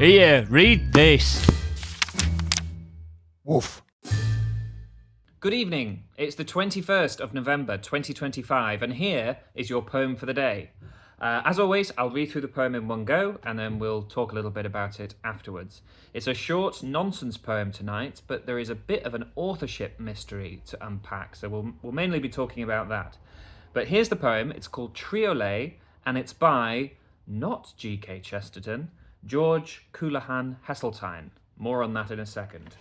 Here, read this. Woof. Good evening. It's the 21st of November 2025, and here is your poem for the day. As always, I'll read through the poem in one go, and then we'll talk a little bit about it afterwards. It's a short nonsense poem tonight, but there is a bit of an authorship mystery to unpack, so we'll mainly be talking about that. But here's the poem. It's called Triolet, and it's by, not G.K. Chesterton, George Coullahan Heseltine. More on that in a second.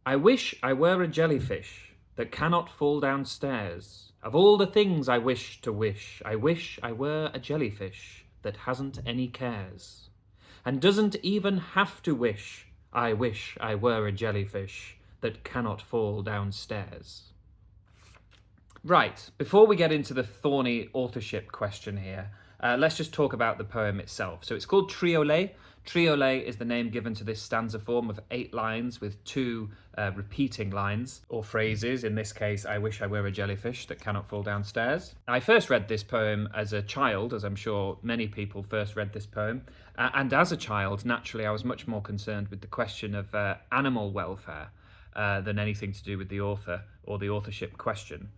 I wish I were a jellyfish that cannot fall downstairs. Of all the things I wish I wish I were a jellyfish that hasn't any cares. And doesn't even have to wish I were a jellyfish that cannot fall downstairs. Right, before we get into the thorny authorship question here, let's just talk about the poem itself. So it's called Triolet. Triolet is the name given to this stanza form of 8 lines with 2 repeating lines or phrases. In this case, I wish I were a jellyfish that cannot fall downstairs. I first read this poem as a child, as I'm sure many people first read this poem. And as a child, naturally, I was much more concerned with the question of animal welfare than anything to do with the author or the authorship question.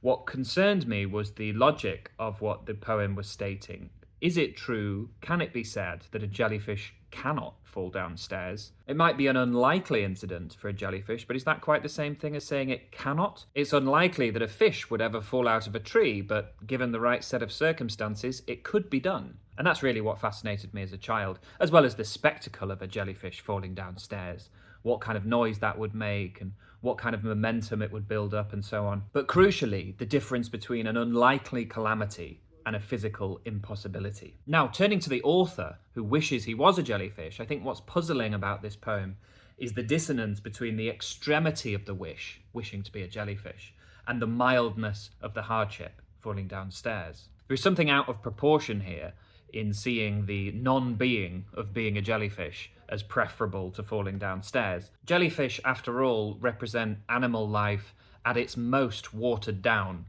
What concerned me was the logic of what the poem was stating. Is it true, can it be said, that a jellyfish cannot fall downstairs? It might be an unlikely incident for a jellyfish, but is that quite the same thing as saying it cannot? It's unlikely that a fish would ever fall out of a tree, but given the right set of circumstances, it could be done. And that's really what fascinated me as a child, as well as the spectacle of a jellyfish falling downstairs. What kind of noise that would make and what kind of momentum it would build up and so on. But crucially, the difference between an unlikely calamity and a physical impossibility. Now, turning to the author, who wishes he was a jellyfish, I think what's puzzling about this poem is the dissonance between the extremity of the wish, wishing to be a jellyfish, and the mildness of the hardship, falling downstairs. There's something out of proportion here in seeing the non-being of being a jellyfish as preferable to falling downstairs. Jellyfish, after all, represent animal life at its most watered down,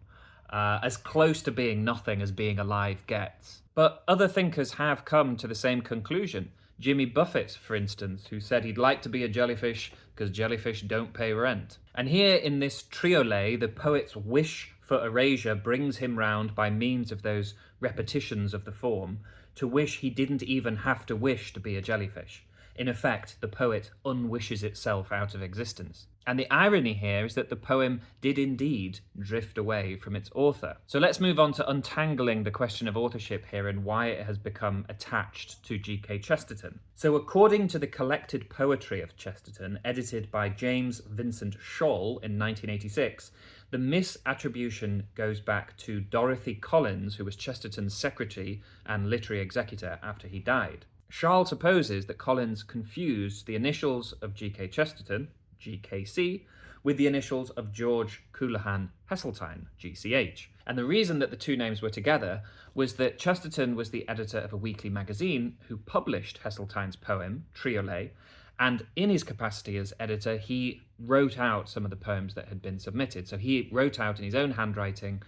as close to being nothing as being alive gets. But other thinkers have come to the same conclusion. Jimmy Buffett, for instance, who said he'd like to be a jellyfish because jellyfish don't pay rent. And here in this Triolet, the poet's wish for erasure brings him round by means of those repetitions of the form to wish he didn't even have to wish to be a jellyfish. In effect, the poet unwishes itself out of existence. And the irony here is that the poem did indeed drift away from its author. So let's move on to untangling the question of authorship here and why it has become attached to G.K. Chesterton. So according to the collected poetry of Chesterton, edited by James Vincent Scholl in 1986, the misattribution goes back to Dorothy Collins, who was Chesterton's secretary and literary executor after he died. Scholl supposes that Collins confused the initials of G.K. Chesterton, GKC, with the initials of George Coullahan Heseltine, GCH. And the reason that the two names were together was that Chesterton was the editor of a weekly magazine who published Heseltine's poem, Triolet, and in his capacity as editor, he wrote out some of the poems that had been submitted. So he wrote out in his own handwriting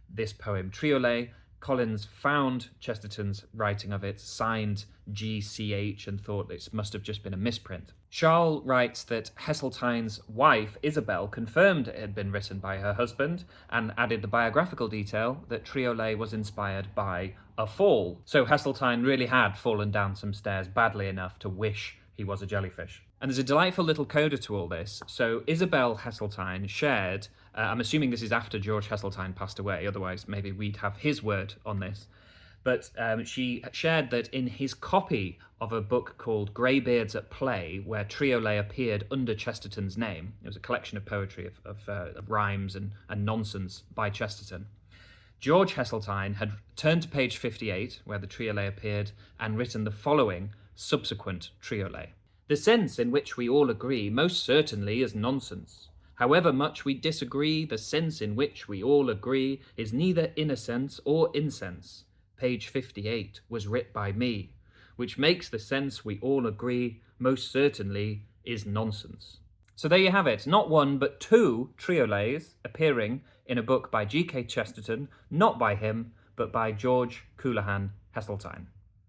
this poem, Triolet. Collins found Chesterton's writing of it, signed GCH, and thought it must have just been a misprint. Scholl writes that Heseltine's wife, Isabel, confirmed it had been written by her husband and added the biographical detail that Triolet was inspired by a fall. So Heseltine really had fallen down some stairs badly enough to wish he was a jellyfish. And there's a delightful little coda to all this. So Isabel Heseltine shared, I'm assuming this is after George Heseltine passed away, otherwise maybe we'd have his word on this. But she shared that in his copy of a book called Greybeards at Play, where Triolet appeared under Chesterton's name, it was a collection of poetry of rhymes and nonsense by Chesterton, George Heseltine had turned to page 58, where the Triolet appeared, and written the following subsequent Triolet. The sense in which we all agree most certainly is nonsense. However much we disagree, the sense in which we all agree is neither innocence or incense. Page 58 was writ by me, which makes the sense we all agree most certainly is nonsense. So there you have it, not one but 2 Triolets appearing in a book by G.K. Chesterton, not by him, but by George Coullahan Heseltine.